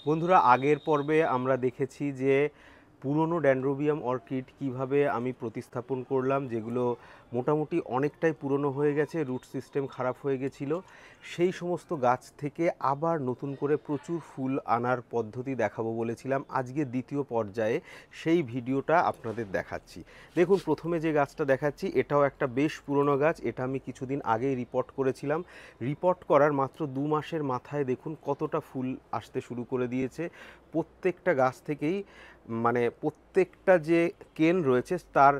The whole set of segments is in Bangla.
বন্ধুরা, আগের পর্বে আমরা দেখেছি যে পুরনো ড্যান্ড্রোবিয়াম অর্কিড কিভাবে আমি প্রতিস্থাপন করলাম, যেগুলো মোটামুটি অনেকটাই পুরনো হয়ে গেছে, রুট সিস্টেম খারাপ হয়ে গেছিলো। সেই সমস্ত গাছ থেকে আবার নতুন করে প্রচুর ফুল আনার পদ্ধতি দেখাবো বলেছিলাম। আজকে দ্বিতীয় পর্যায়ে সেই ভিডিওটা আপনাদের দেখাচ্ছি। দেখুন, প্রথমে যে গাছটা দেখাচ্ছি এটাও একটা বেশ পুরনো গাছ। এটা আমি কিছুদিন আগেই রিপোর্ট করেছিলাম। রিপোর্ট করার মাত্র 2 মাসের মাথায় দেখুন কতটা ফুল আসতে শুরু করে দিয়েছে। প্রত্যেকটা গাছ থেকেই মানে প্রত্যেকটা যে কেন রয়েছে তার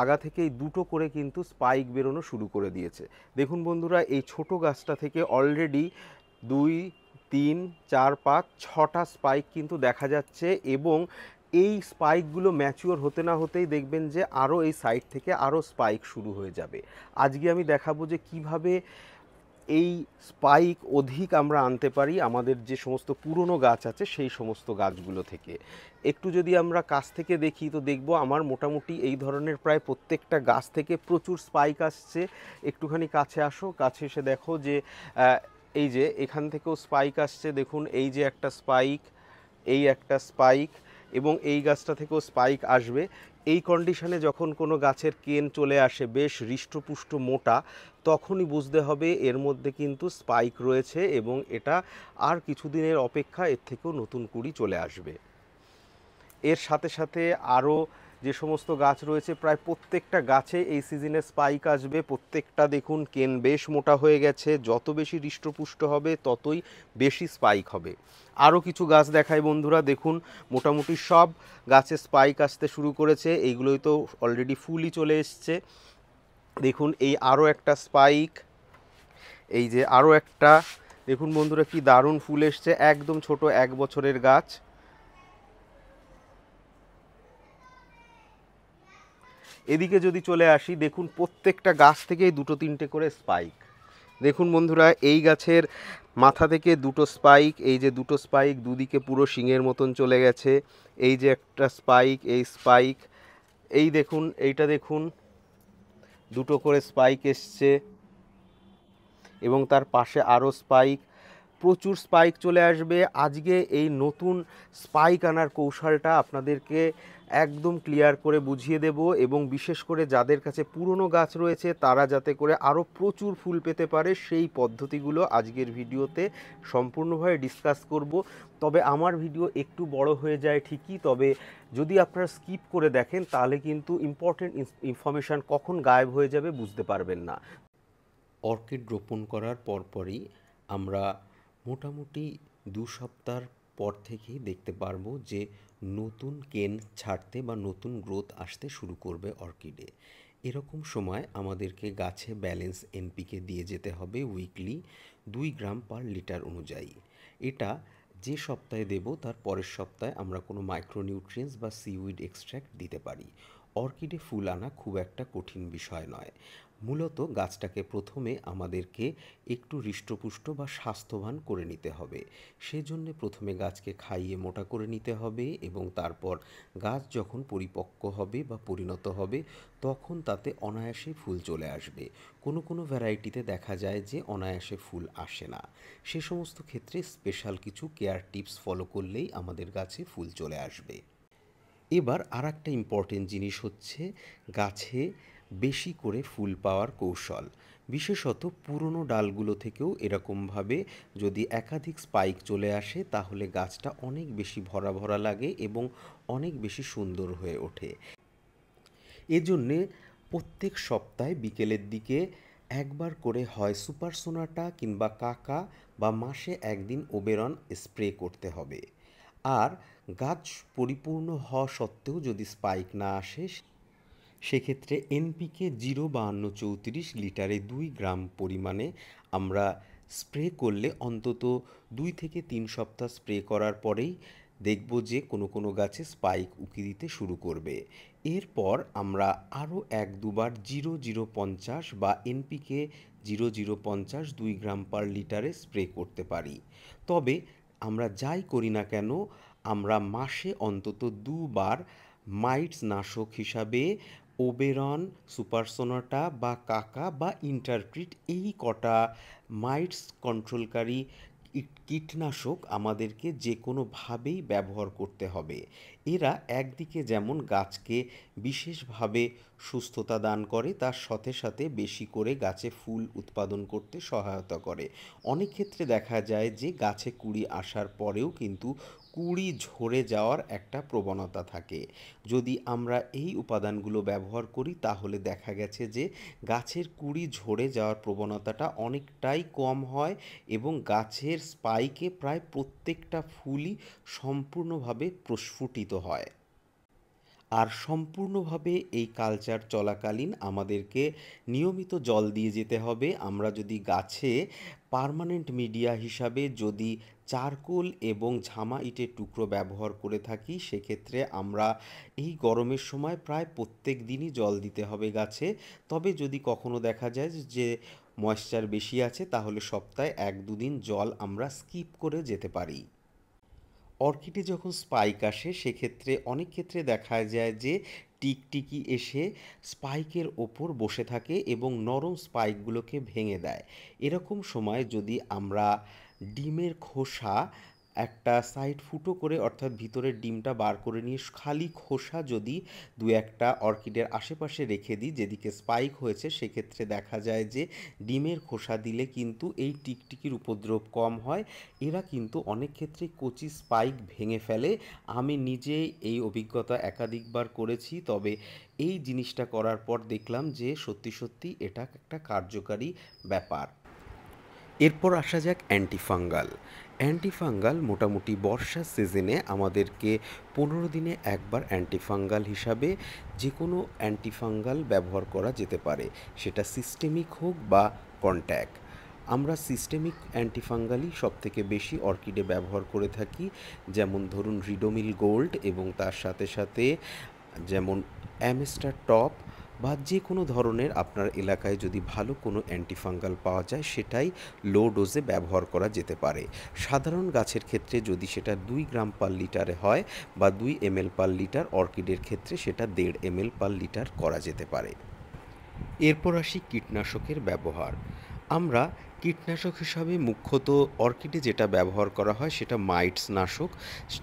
আগা থেকেই দুটো করে কিন্তু স্পাইক বেরোনো শুরু করে দিয়েছে। দেখুন বন্ধুরা, এই ছোট গাছটা থেকে অলরেডি 2, 3, 4, 5, 6টা স্পাইক কিন্তু দেখা যাচ্ছে, এবং এই স্পাইকগুলো ম্যাচিওর হতে না হতেই দেখবেন যে আরও এই সাইড থেকে আরও স্পাইক শুরু হয়ে যাবে। আজকে আমি দেখাবো যে কিভাবে এই স্পাইক অধিক আমরা আনতে পারি আমাদের যে সমস্ত পুরনো গাছ আছে সেই সমস্ত গাছগুলো থেকে। একটু যদি আমরা কাছ থেকে দেখি তো দেখব আমার মোটামুটি এই ধরনের প্রায় প্রত্যেকটা গাছ থেকে প্রচুর স্পাইক আসছে। একটুখানি কাছে আসো, কাছে এসে দেখো যে এই যে এখান থেকেও স্পাইক আসছে। দেখুন, এই যে একটা স্পাইক, এই একটা স্পাইক, এবং এই গাছটা থেকেও স্পাইক আসবে। এই কন্ডিশনে যখন কোনো গাছের কেন চলে আসে বেশ হৃষ্টপুষ্ট মোটা, তখনই বুঝতে হবে এর মধ্যে কিন্তু স্পাইক রয়েছে, এবং এটা আর কিছুদিনের অপেক্ষা, এর থেকেও নতুন কুড়ি চলে আসবে। এর সাথে সাথে আরও যে সমস্ত গাছ রয়েছে প্রায় প্রত্যেকটা গাছে এই সিজনে স্পাইক আসবে। প্রত্যেকটা দেখুন কেন বেশ মোটা হয়ে গেছে, যত বেশি হৃষ্টপুষ্ট হবে ততই বেশি স্পাইক হবে। আরও কিছু গাছ দেখায় বন্ধুরা, দেখুন মোটামুটি সব গাছে স্পাইক আসতে শুরু করেছে। এইগুলোই তো অলরেডি ফুলই চলে এসছে। দেখুন, এই আরও একটা স্পাইক, এই যে আরও একটা, দেখুন বন্ধুরা কি দারুণ ফুল এসছে, একদম ছোট 1 বছরের গাছ। এদিকে যদি চলে আসি, দেখুন প্রত্যেকটা গাছ থেকেই 2-3টে করে স্পাইক। দেখুন বন্ধুরা, এই গাছের মাথা থেকে 2টো স্পাইক, এই যে 2টো স্পাইক দুদিকে পুরো শিংয়ের মতন চলে গেছে। এই যে একটা স্পাইক, এই স্পাইক, এই দেখুন, এইটা দেখুন 2টো করে স্পাইক এসছে, এবং তার পাশে আরও স্পাইক। প্রচুর স্পাইক চলে আসবে। আজকে এই নতুন স্পাইক আনার কৌশলটা আপনাদেরকে একদম ক্লিয়ার করে বুঝিয়ে দেব, এবং বিশেষ করে যাদের কাছে পুরনো গাছ রয়েছে তারা যাতে করে আরও প্রচুর ফুল পেতে পারে সেই পদ্ধতিগুলো আজকের ভিডিওতে সম্পূর্ণভাবে ডিসকাস করব। তবে আমার ভিডিও একটু বড় হয়ে যায় ঠিকই, তবে যদি আপনারা স্কিপ করে দেখেন তাহলে কিন্তু ইম্পর্টেন্ট ইনফরমেশান কখন গায়েব হয়ে যাবে বুঝতে পারবেন না। অর্কিড রোপণ করার পরপরই আমরা মোটামুটি 2 সপ্তাহ পর থেকেই দেখতে পারবো যে নতুন কেন ছাড়তে বা নতুন গ্রোথ আসতে শুরু করবে অর্কিডে। এরকম সময় আমাদেরকে গাছে ব্যালেন্স এনপিকে দিয়ে যেতে হবে উইকলি 2 গ্রাম/লিটার অনুযায়ী। এটা যে সপ্তাহে দেব তার পরের সপ্তাহে আমরা কোনো মাইক্রোনিউট্রিয়েন্টস বা সিউইড এক্সট্র্যাক্ট দিতে পারি। অর্কিডে ফুল আনা খুব একটা কঠিন বিষয় নয়। মূলত গাছটাকে প্রথমে আমাদেরকে একটু হৃষ্টপুষ্ট বা স্বাস্থ্যবান করে নিতে হবে। সেজন্য প্রথমে গাছকে খাইয়ে মোটা করে নিতে হবে, এবং তারপর গাছ যখন পরিপক্ক হবে বা পরিণত হবে তখন তাতে অনায়াসে ফুল চলে আসবে। কোনো কোনো ভ্যারাইটিতে দেখা যায় যে অনায়াসে ফুল আসে না। সে সমস্ত ক্ষেত্রে স্পেশাল কিছু কেয়ার টিপস ফলো করলেই আমাদের গাছে ফুল চলে আসবে। এবার আর একটা ইম্পর্টেন্ট জিনিস হচ্ছে গাছে বেশি করে ফুল পাওয়ার কৌশল। বিশেষত পুরনো ডালগুলো থেকেও এরকমভাবে যদি একাধিক স্পাইক চলে আসে তাহলে গাছটা অনেক বেশি ভরা ভরা লাগে এবং অনেক বেশি সুন্দর হয়ে ওঠে। এজন্যে প্রত্যেক সপ্তাহে বিকেলের দিকে একবার করে হয় সুপার সোনাটা কিংবা কাকা, বা মাসে একদিন ওবেরন স্প্রে করতে হবে। আর গাছ পরিপূর্ণ হওয়া সত্ত্বেও যদি স্পাইক না আসে সেক্ষেত্রে এনপিকে 05234 লিটারে 2 গ্রাম পরিমাণে আমরা স্প্রে করলে অন্তত 2 থেকে 3 সপ্তাহ স্প্রে করার পরেই দেখব যে কোনো কোনো গাছে স্পাইক উঁকি দিতে শুরু করবে। এরপর আমরা আরও 1-2 বার 0050 বা এনপিকে 0050 2 গ্রাম/লিটারে স্প্রে করতে পারি। তবে আমরা যাই করি না কেন আমরা মাসে অন্তত 2 বার মাইটস নাশক হিসাবে ওবেরন, সুপার সোনাটা বা কাকা বা ইন্টারপ্রিট, এই কটা মাইটস কন্ট্রোলকারী কীটনাশক আমাদেরকে যে কোনোভাবেই ব্যবহার করতে হবে। এরা একদিকে যেমন গাছকে বিশেষভাবে সুস্থতা দান করে, তার সাথে সাথে বেশি করে গাছে ফুল উৎপাদন করতে সহায়তা করে। অনেক ক্ষেত্রে দেখা যায় যে গাছে কুঁড়ি আসার পরেও কিন্তু কুঁড়ি ঝরে যাওয়ার একটা প্রবণতা থাকে। যদি আমরা এই উপাদানগুলো ব্যবহার করি তাহলে দেখা গেছে যে গাছের কুঁড়ি ঝরে যাওয়ার প্রবণতাটা অনেকটাই কম হয় এবং গাছের স্পাইকে প্রায় প্রত্যেকটা ফুলই সম্পূর্ণভাবে প্রস্ফুটিত হয়। আর সম্পূর্ণভাবে এই কালচার চলাকালীন আমাদেরকে নিয়মিত জল দিয়ে যেতে হবে। আমরা যদি গাছে পার্মানেন্ট মিডিয়া হিসাবে যদি চারকোল এবং ঝামা ইটের টুকরো ব্যবহার করে থাকি, সেক্ষেত্রে আমরা এই গরমের সময় প্রায় প্রত্যেক দিনই জল দিতে হবে গাছে। তবে যদি কখনো দেখা যায় যে ময়েশ্চার বেশি আছে তাহলে সপ্তাহে 1-2 দিন জল আমরা স্কিপ করে যেতে পারি। অর্কিডে যখন স্পাইক আসে সেক্ষেত্রে অনেক ক্ষেত্রে দেখা যায় যে টিকটিকি এসে স্পাইকের ওপর বসে থাকে এবং নরম স্পাইকগুলোকে ভেঙে দেয়। এরকম সময় যদি আমরা ডিমের খোসা একটা সাইড ফুটো করে, অর্থাৎ ভিতরের ডিমটা বার করে নিয়ে খালি খোসা যদি দু একটা অর্কিডের আশেপাশে রেখে দিই যেদিকে স্পাইক হয়েছে, সেক্ষেত্রে দেখা যায় যে ডিমের খোসা দিলে কিন্তু এই টিকটিকির উপদ্রব কম হয়। এরা কিন্তু অনেক ক্ষেত্রে কচি স্পাইক ভেঙে ফেলে। আমি নিজে এই অভিজ্ঞতা একাধিকবার করেছি, তবে এই জিনিসটা করার পর দেখলাম যে সত্যি সত্যি এটা একটা কার্যকারী ব্যাপার। এরপর আসা যাক অ্যান্টিফাঙ্গাল। অ্যান্টিফাঙ্গাল মোটামুটি বর্ষার সিজনে আমাদেরকে 15 দিনে একবার অ্যান্টিফাঙ্গাল হিসাবে যে কোনো অ্যান্টিফাঙ্গাল ব্যবহার করা যেতে পারে, সেটা সিস্টেমিক হোক বা কন্ট্যাক্ট। আমরা সিস্টেমিক অ্যান্টিফাঙ্গালই সবথেকে বেশি অর্কিডে ব্যবহার করে থাকি, যেমন ধরুন রিডোমিল গোল্ড এবং তার সাথে সাথে যেমন অ্যামেস্টার টপ বা যে কোনো ধরনের আপনার এলাকায় যদি ভালো কোনো অ্যান্টিফাঙ্গাল পাওয়া যায় সেটাই লো ডোজে ব্যবহার করা যেতে পারে। সাধারণ গাছের ক্ষেত্রে যদি সেটা 2 গ্রাম/লিটারে হয় বা 2 ml/লিটার, অর্কিডের ক্ষেত্রে সেটা 1.5 ml/লিটার করা যেতে পারে। এরপর আসি কীটনাশকের ব্যবহার। আমরা কীটনাশক হিসাবে মুখ্যত অর্কিডে যেটা ব্যবহার করা হয় সেটা মাইটস নাশক,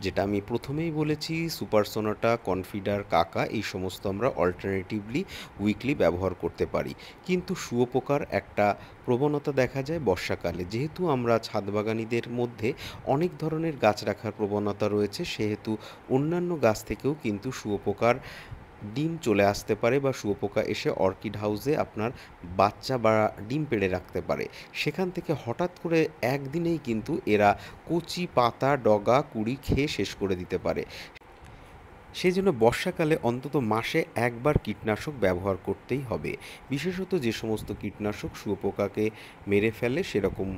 যেটা আমি প্রথমেই বলেছি সুপার সোনাটা, কনফিডার, কাকা এই সমস্ত আমরা অল্টারনেটিভলি উইকলি ব্যবহার করতে পারি। কিন্তু শুঁয়োপোকার একটা প্রবণতা দেখা যায় বর্ষাকালে, যেহেতু আমরা ছাদবাগানীদের মধ্যে অনেক ধরনের গাছ রাখার প্রবণতা রয়েছে, সেহেতু অন্যান্য গাছ থেকেও কিন্তু শুঁয়োপোকার ডিম চলে আসতে পারে বা শুঁয়োপোকা এসে অর্কিড হাউসে আপনার বাচ্চা বা ডিম পেড়ে রাখতে পারে। সেখান থেকে হঠাৎ করে একদিনেই কিন্তু এরা কচি পাতা, ডগা, কুঁড়ি খেয়ে শেষ করে দিতে পারে। সেই জন্য বর্ষাকালে অন্তত মাসে একবার কীটনাশক ব্যবহার করতেই হবে। বিশেষত যে সমস্ত কীটনাশক শুঁয়োপোকাকে মেরে ফেলে সেরকম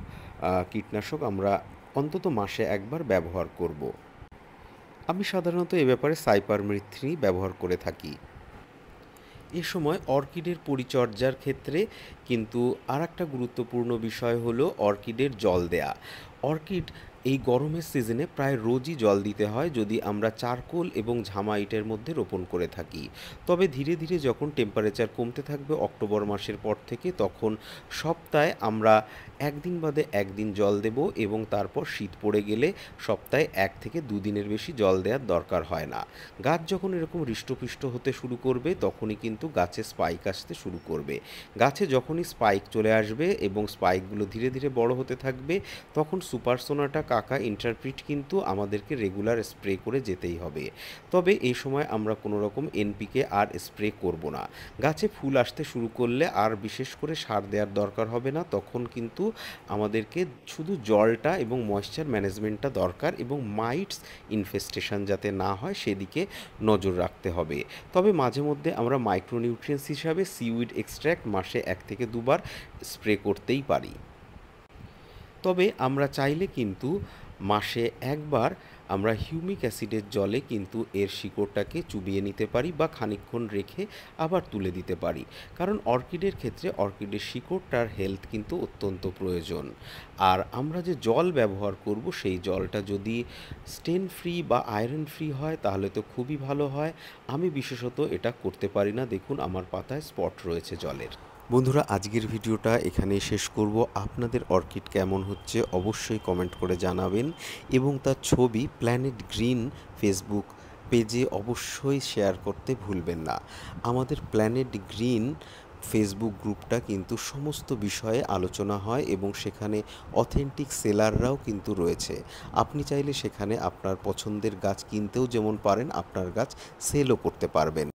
কীটনাশক আমরা অন্তত মাসে একবার ব্যবহার করব। আমি সাধারণত এ ব্যাপারে সাইপারমেথ্রিন ব্যবহার করে থাকি। এ সময় অর্কিডের পরিচর্যার ক্ষেত্রে কিন্তু আরেকটা গুরুত্বপূর্ণ বিষয় হলো অর্কিডের জল দেয়া। অর্কিড এই গরমের সিজনে প্রায় রোজই জল দিতে হয় যদি আমরা চারকোল এবং ঝামা ইটের মধ্যে রোপণ করে থাকি। তবে ধীরে ধীরে যখন টেম্পারেচার কমতে থাকবে অক্টোবর মাসের পর থেকে, তখন সপ্তাহে আমরা 1 দিন বাদে 1 দিন জল দেব এবং তারপর শীত পড়ে গেলে সপ্তাহে 1 থেকে 2 দিনের বেশি জল দেওয়ার দরকার হয় না। গাছ যখন এরকম হৃষ্টপুষ্ট হতে শুরু করবে তখনই কিন্তু গাছে স্পাইক আসতে শুরু করবে। গাছে যখনই স্পাইক চলে আসবে এবং স্পাইকগুলো ধীরে ধীরে বড় হতে থাকবে, তখন সুপার সোনাটা, কাকা, ইন্টারপ্রিট কিন্তু আমাদেরকে রেগুলার স্প্রে করে যেতেই হবে। তবে এই সময় আমরা কোনো রকম এনপিকে আর স্প্রে করব না। গাছে ফুল আসতে শুরু করলে আর বিশেষ করে সার দেওয়ার দরকার হবে না, তখন কিন্তু আমাদেরকে শুধু জলটা এবং ময়েশ্চার ম্যানেজমেন্টটা দরকার এবং মাইটস ইনফেস্টেশন যাতে না হয় সেদিকে নজর রাখতে হবে। তবে মাঝে মধ্যে আমরা মাইক্রোনিউট্রিয়েন্টস হিসাবে সিউইড এক্সট্র্যাক্ট মাসে 1 থেকে 2 বার স্প্রে করতেই পারি। তবে আমরা চাইলে কিন্তু মাসে একবার আমরা হিউমিক অ্যাসিডের জলে কিন্তু এর শিকড়টাকে চুবিয়ে নিতে পারি বা খানিকক্ষণ রেখে আবার তুলে দিতে পারি, কারণ অর্কিডের ক্ষেত্রে অর্কিডের শিকড়টার হেলথ কিন্তু অত্যন্ত প্রয়োজন। আর আমরা যে জল ব্যবহার করব সেই জলটা যদি স্টেন ফ্রি বা আয়রন ফ্রি হয় তাহলে তো খুবই ভালো হয়। আমি বিশেষত এটা করতে পারি না, দেখুন আমার পাতায় স্পট রয়েছে জলের। বন্ধুরা, আজকের ভিডিওটা এখানেই শেষ করব। আপনাদের অর্কিড কেমন হচ্ছে অবশ্যই কমেন্ট করে জানাবেন এবং তার ছবি প্ল্যানেট গ্রিন ফেসবুক পেজে অবশ্যই শেয়ার করতে ভুলবেন না। আমাদের প্ল্যানেট গ্রিন ফেসবুক গ্রুপটা কিন্তু সমস্ত বিষয়ে আলোচনা হয় এবং সেখানে অথেন্টিক সেলাররাও কিন্তু রয়েছে। আপনি চাইলে সেখানে আপনার পছন্দের গাছ কিনতেও যেমন পারেন, আপনার গাছ সেলও করতে পারবেন।